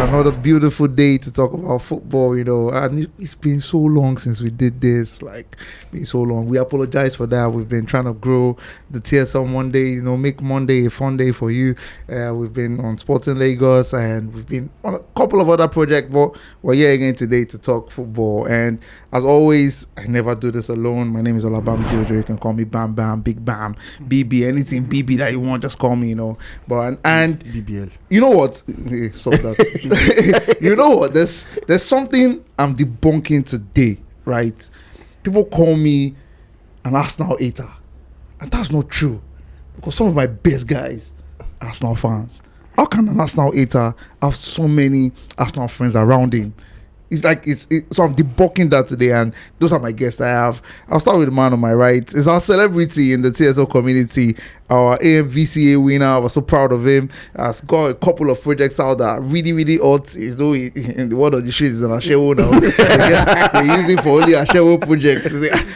another beautiful day to talk about football, and it's been so long since we did this, been so long. We apologize for that. We've been trying to grow the TSL Monday, make Monday a fun day for you. We've been on Sports in Lagos, and we've been on a couple of other projects, but we're here again today to talk football. And as always, I never do this alone. My name is Bamiji. You can call me Bam Bam, Big Bam, BB, anything BB that you want, just call me, But and BBL. You know what? Hey, stop that. You know what? There's something I'm debunking today, right? People call me an Arsenal hater, and that's not true, because some of my best guys are Arsenal fans. How can an Arsenal hater have so many Arsenal friends around him? So I'm debunking that today, and those are my guests I have. I'll start with the man on my right. It's our celebrity in the TSL community, our AMVCA winner. We're so proud of him. Has got a couple of projects out that are really, really hot. In the word of the street, is an Ashewo now. They're using for only Ashewo projects.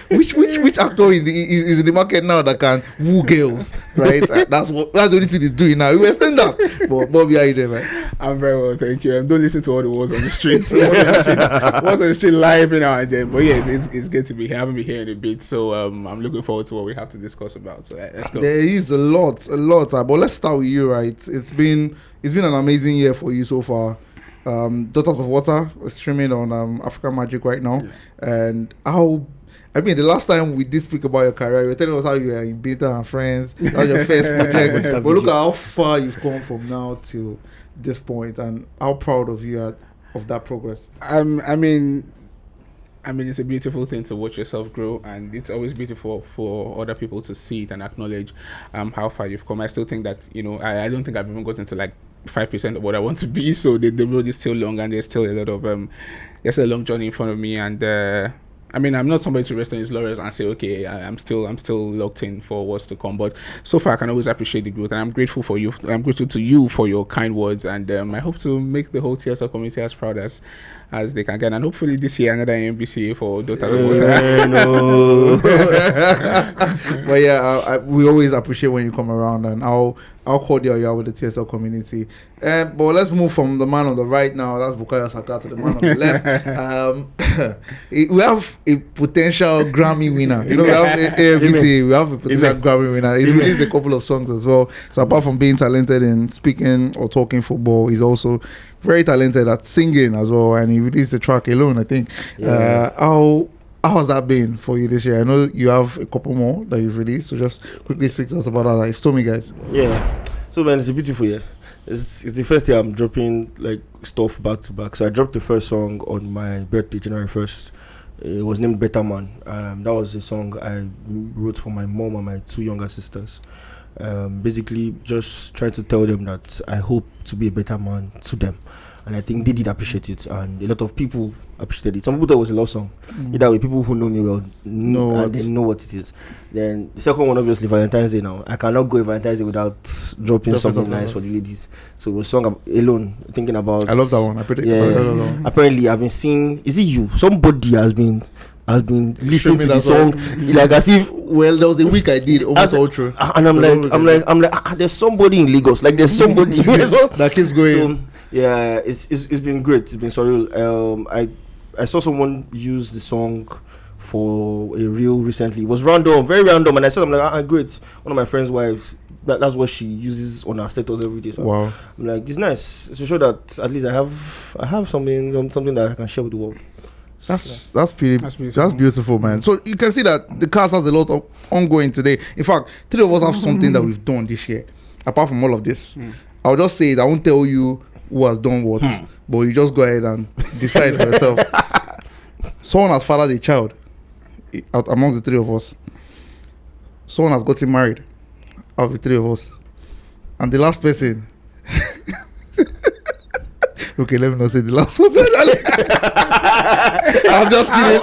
Which actor is in the market now that can woo girls, right? That's the only thing he's doing now. You explain that. But Bobby, how you doing, man? I'm very well, thank you. And don't listen to all the words on the streets. What's on the street live now and then. But yeah, it's good to be here. I haven't been here in a bit, so I'm looking forward to what we have to discuss about. So let's go. There is a lot. But let's start with you, right? It's been an amazing year for you so far. Daughters of Water is streaming on African Magic right now, and the last time we did speak about your career, you were telling us how you were in Beta and Friends. That was your first project. But look at how far you've come from now till this point, and how proud of you of that progress. I mean, it's a beautiful thing to watch yourself grow, and it's always beautiful for other people to see it and acknowledge how far you've come. I still think that, I don't think I've even gotten to 5% of what I want to be, so the road is still long, and there's still a lot of there's a long journey in front of me, and I'm not somebody to rest on his laurels and say, okay, I'm still locked in for what's to come. But so far, I can always appreciate the growth, and I'm grateful for you. I'm grateful to you for your kind words, and I hope to make the whole TSL community as proud as they can get. And hopefully this year, another MBCA for Daughters of Water. But yeah, we always appreciate when you come around, and how cordial you are with the TSL community. But let's move from the man on the right now, that's Bukayo Saka, to the man on the left. We have a potential Grammy winner. We have AFC, we have a potential Grammy winner. He's released a couple of songs as well. So apart from being talented in speaking or talking football, he's also very talented at singing as well. And he released the track Alone, I think. Yeah. How has that been for you this year? I know you have a couple more that you've released, so just quickly speak to us about that. It's Tomi, guys. Yeah. So man, it's a beautiful year. It's the first year I'm dropping stuff back to back. So I dropped the first song on my birthday, January 1st. It was named Better Man. That was a song I wrote for my mom and my two younger sisters. Basically just trying to tell them that I hope to be a better man to them. And I think they did appreciate it, and a lot of people appreciated it. Some people thought it was a love song. Either way, people who know me well they know what it is. Then the second one, obviously, Valentine's Day now. I cannot go Valentine's Day without dropping something nice for the ladies. So it was song Alone, thinking about... I love that one. Apparently, I've been seeing... Is it you? Somebody has been listening to the song as if... Well, there was a week I did almost all true, and I'm like, there's somebody in Lagos, there's somebody that keeps going. So, yeah, it's been great. It's been surreal. I saw someone use the song for a reel recently. It was random, very random, and I said, I'm like, great. One of my friend's wives, that's what she uses on her status every day. So wow. I'm like, it's nice to show that at least I have something that I can share with the world. That's beautiful, man. So you can see that the cast has a lot of ongoing today. In fact, three of us have something that we've done this year. Apart from all of this, I'll just say it. I won't tell you who has done what, but you just go ahead and decide for yourself. Someone has fathered a child out among the three of us. Someone has gotten married out of the three of us, and the last person. Okay, let me not say the last one. I'm just kidding.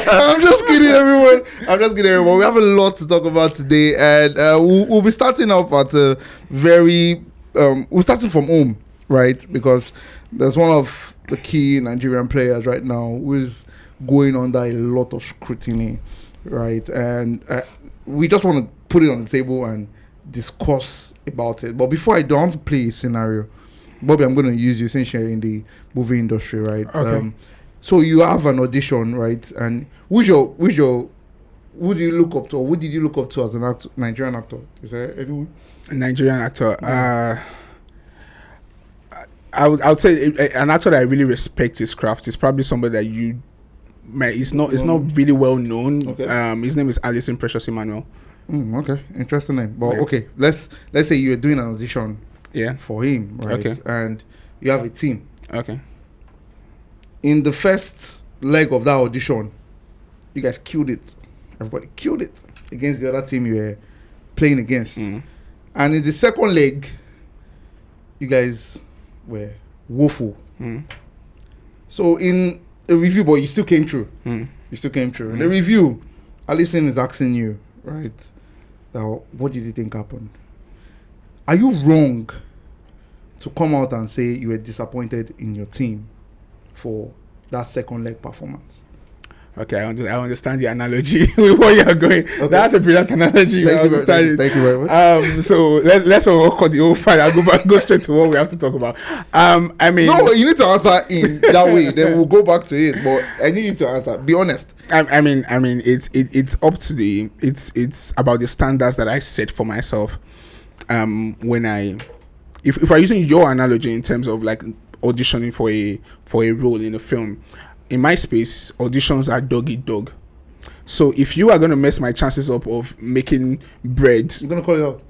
I'm just kidding, everyone. We have a lot to talk about today, and we'll be starting off at a very... we're starting from home, right? Because there's one of the key Nigerian players right now who is going under a lot of scrutiny, right? And we just want to put it on the table and discuss about it. But before I don't play a scenario, Bobby, I'm going to use you since you're in the movie industry, right? Okay. So you have an audition, right? And who do you look up to, or who did you look up to as an actor, Nigerian actor? Is there anyone? A Nigerian actor. I would say an actor that I really respect his craft is probably somebody that you might. It's not really well known. Okay. His name is Alison Precious Emmanuel. Okay, interesting name. But Yeah. okay, let's say you're doing an audition Yeah. for him, right? Okay. And you have a team. Okay. In the first leg of that audition, you guys killed it. Everybody killed it against the other team you were playing against. Mm. And in the second leg, you guys were woeful. Mm. So in a review, but you still came through. Mm. You still came through. In the review, Alison is asking you, right, now, what did you think happened? Are you wrong to come out and say you were disappointed in your team for that second leg performance? Okay, I understand the analogy with what you are going. Okay. That's a brilliant analogy. I understand it. Thank you very much. So let's not cut the whole file. I'll go straight to what we have to talk about. I mean, No, you need to answer in that way. Then we'll go back to it. But I need you to answer. Be honest. I mean, it's up to it's about the standards that I set for myself. When if I'm using your analogy in terms of like auditioning for a role in a film, in my space, auditions are dog eat dog. So if you are gonna mess my chances up of making bread, I'm gonna call you out.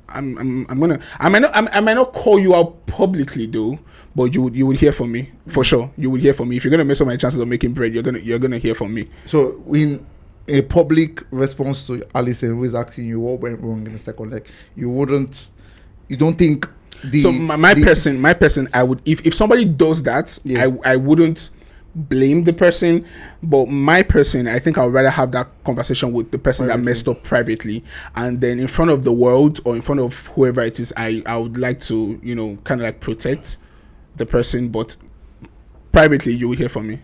I might not call you out publicly though, but you would hear from me for sure. You would hear from me if you're gonna mess up my chances of making bread. You're gonna hear from me. So in a public response to Alison, who is asking you what went wrong in the second leg, you don't think my person, I would if somebody does that, Yeah. I wouldn't blame the person, but my person, I think I would rather have that conversation with the person that messed up privately, and then in front of the world or in front of whoever it is, I would like to kind of like protect the person, but privately you will hear from me.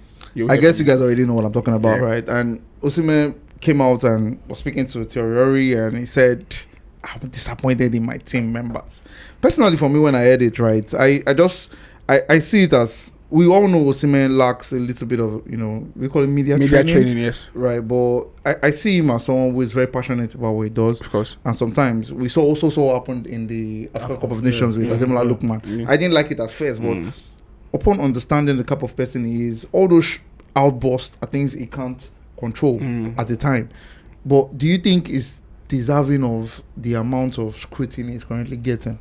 I guess you guys already know what I'm talking about, Yeah. right? And Osimhen came out and was speaking to Thierry, and he said, I'm disappointed in my team members. Personally, for me, when I heard it, right, I see it as, we all know Osimhen lacks a little bit of, we call it media training, yes, right? But I see him as someone who is very passionate about what he does. of course. And sometimes we saw what happened in the African Cup of Nations with Ademola Lookman. Yeah. I didn't like it at first, but upon understanding the type of person he is, all those outbursts are things he can't control at the time. But do you think is deserving of the amount of scrutiny he's currently getting?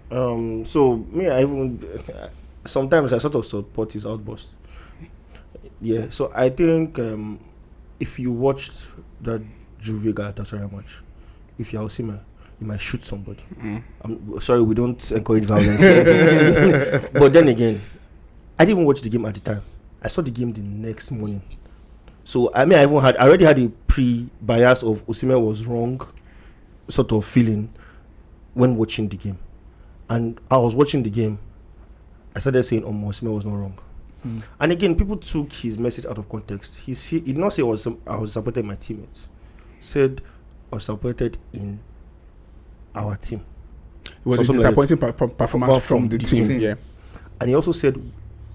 So me, sometimes I sort of support his outburst. Yeah, so I think if you watched that Juve Galatasaray match, if you're Osimhen, you might shoot somebody. I'm sorry, we don't encourage violence. But then again, I didn't even watch the game at the time. I saw the game the next morning. So I already had a pre-bias of Osimhen was wrong sort of feeling when watching the game. And I was watching the game, I started saying, Osimhen was not wrong. And again, people took his message out of context. He did not say I was disappointed in my teammates. He said I was disappointed in our team. It was a disappointing performance from the team. Yeah. And he also said,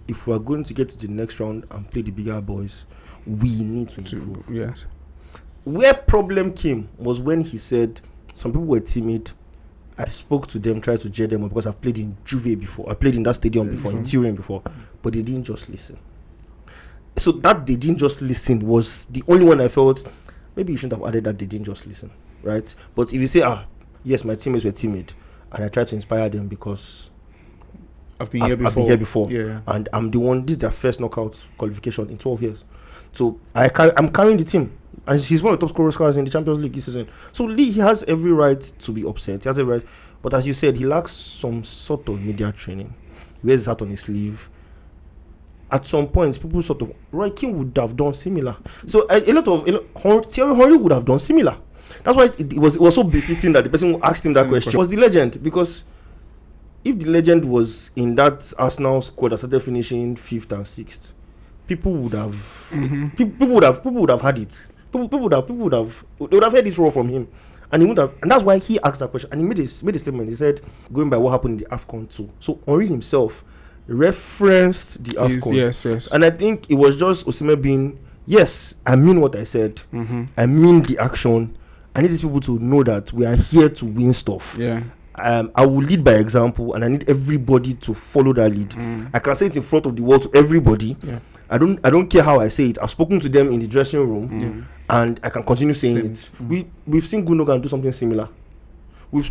if we are going to get to the next round and play the bigger boys, we need to improve. Yes. Where problem came was when he said some people were timid. I spoke to them, tried to cheer them up because I've played in Juve before. I played in that stadium before, in Turin before, but they didn't just listen. So that they didn't just listen was the only one I felt maybe you shouldn't have added that they didn't just listen, right? But if you say, yes, my teammates were timid, and I tried to inspire them because I've been here before. Yeah. And I'm the one. This is their first knockout qualification in 12 years. So I'm carrying the team. And he's one of the top scorers in the Champions League this season. So he has every right to be upset. He has every right. But as you said, he lacks some sort of media training. He wears his hat on his sleeve. At some points, people sort of... Roy Keane would have done similar. So Thierry Henry would have done similar. That's why it was so befitting that the person who asked him that question was the legend. Because if the legend was in that Arsenal squad that started finishing 5th and 6th, people would have... People would have had it. People would have heard this raw from him, And he would have, and that's why he asked that question. And he made a statement. He said, going by what happened in the AFCON too. So Henry himself referenced the AFCON. Yes. And I think it was just Osimhen being, yes, I mean what I said. I mean the action. I need these people to know that we are here to win stuff. Yeah. I will lead by example, and I need everybody to follow that lead. I can say it in front of the world to everybody. Yeah. I don't care how I say it. I've spoken to them in the dressing room, and I can continue saying it. We've seen Gundogan do something similar. We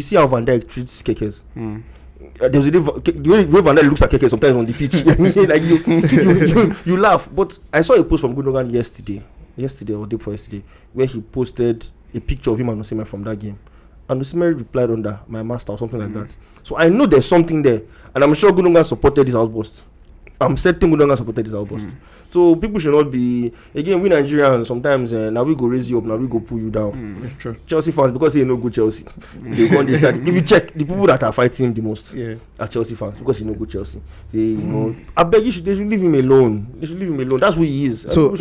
see how Van Dijk treats Kekes. There was the way Van Dijk looks at Keke sometimes on the pitch. Like you laugh. But I saw a post from Gundogan yesterday or day before yesterday, where he posted a picture of him and Osimhen from that game. And Osimhen replied under my master or something like that. So I know there's something there, and I'm sure Gundogan supported this outburst. I'm certain Gundogan supported this outburst. So people should not be, again, we Nigerians sometimes now we go raise you up, now we go pull you down. True. Chelsea fans, because they know good Chelsea, they go on this side. If you check the people that are fighting him the most are Chelsea fans, because they know good Chelsea. They, you know, I beg they should leave him alone. They should leave him alone. That's who he is. So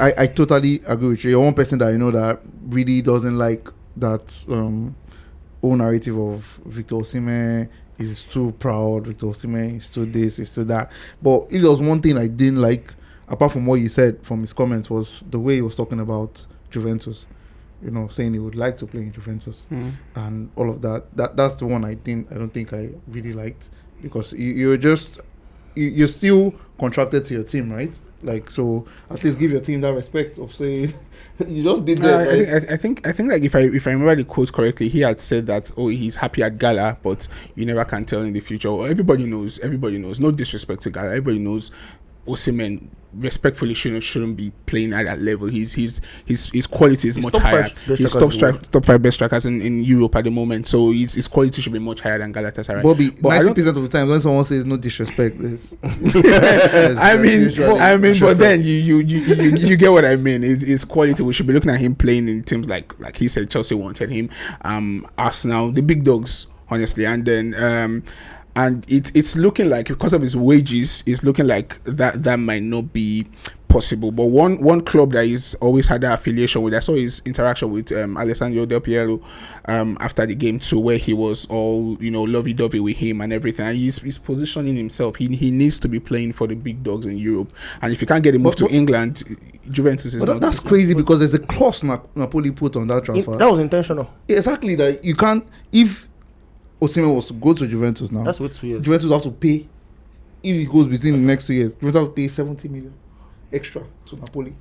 I totally agree with you. You're one person that I know that really doesn't like that whole narrative of Victor Osimhen is too proud, Victor Osimhen is too this, is too that. But if there was one thing I didn't like, apart from what you said from his comments, was the way he was talking about Juventus. You know, saying he would like to play in Juventus and all of that. That's the one I don't think I really liked, because you're still contracted to your team, right? Like, so at least give your team that respect of saying you just beat them. Right? I think like if I remember the quote correctly, he had said that he's happy at Gala, but you never can tell in the future. Everybody knows. No disrespect to Gala. Everybody knows Osimhen respectfully shouldn't be playing at that level. His quality is much higher. He's top five best strikers in Europe at the moment. So his quality should be much higher than Galatasaray. Bobby, 90% of the time when someone says no disrespect, but then you get what I mean. His quality. We should be looking at him playing in teams like he said Chelsea wanted him, Arsenal, the big dogs, honestly, and then. And it's looking like, because of his wages, it's looking like that might not be possible. But one club that he's always had that affiliation with, I saw his interaction with Alessandro Del Piero after the game too, where he was all, you know, lovey-dovey with him and everything. And he's positioning himself. He needs to be playing for the big dogs in Europe. And if you can't get him moved to England, Juventus is not. That's crazy, because there's a clause Napoli put on that transfer. That was intentional. Exactly, that you can't, if Osimhen was to go to Juventus now, that's what 2 years. Juventus have to pay, if he goes between the next 2 years, Juventus have to pay 70 million extra to Napoli.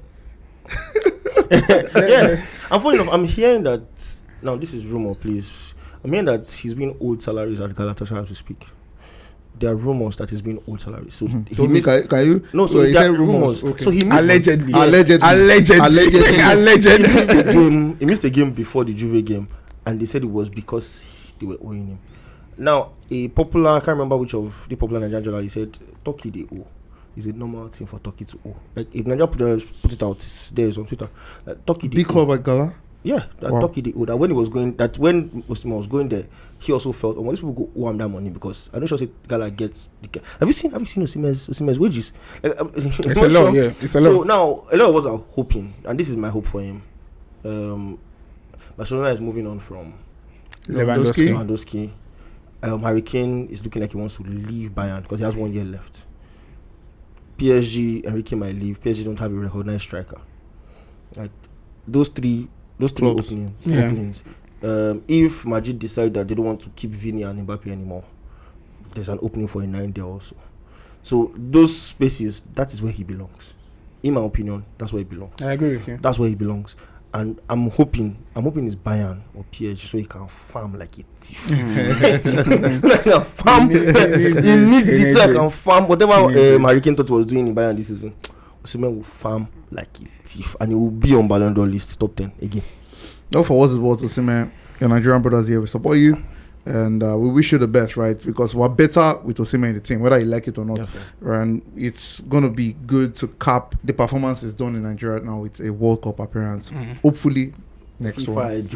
Yeah. And funny enough, I'm hearing that, now this is rumor, please. I'm hearing that he's been owed salaries at Galatasaray as we speak. There are rumors that he's been owed salaries. So he missed, can you? No, so there are rumors. Okay. So he missed allegedly. He missed a game before the Juve game, and they said it was because they were owing him. Now, a popular, I can't remember which of the popular Nigerian journalists said, Turkey they owe. It's a normal thing for Turkey to owe. Like, if Nigeria put it out, there is on Twitter. Turkey they big club at Gala? Yeah, Turkey they owe. That when when Osimhen was going there, he also felt, these people go owe him that money, because I don't sure say Gala gets the. Have you seen Osimhen's wages? Like, it's a lot, yeah. It's a lot. So now, a lot of us are hoping, and this is my hope for him. Barcelona is moving on from Lewandowski. Harry Kane is looking like he wants to leave Bayern because he has 1 year left. PSG, Enrique might leave. PSG don't have a recognized striker. Like those three openings. If Madrid decide that they don't want to keep Vini and Mbappe anymore, there's an opening for a 9 there also. So those spaces, that is where he belongs. In my opinion, that's where he belongs. I agree with you. That's where he belongs. And I'm hoping it's Bayern or PSG, so he can farm like a thief. Like a farm. He needs it so he can farm. Whatever Harry Kane thought he was doing in Bayern this season, Osimhen will farm like a thief, and he will be on Ballon d'Or list top 10 again. No, for what it's worth, Osimhen, your Nigerian brothers here, we support you. And we wish you the best, right? Because we're better with Osimhen in the team, whether you like it or not. Right? And it's going to be good to cap the performances done in Nigeria now with a World Cup appearance. Hopefully, next one.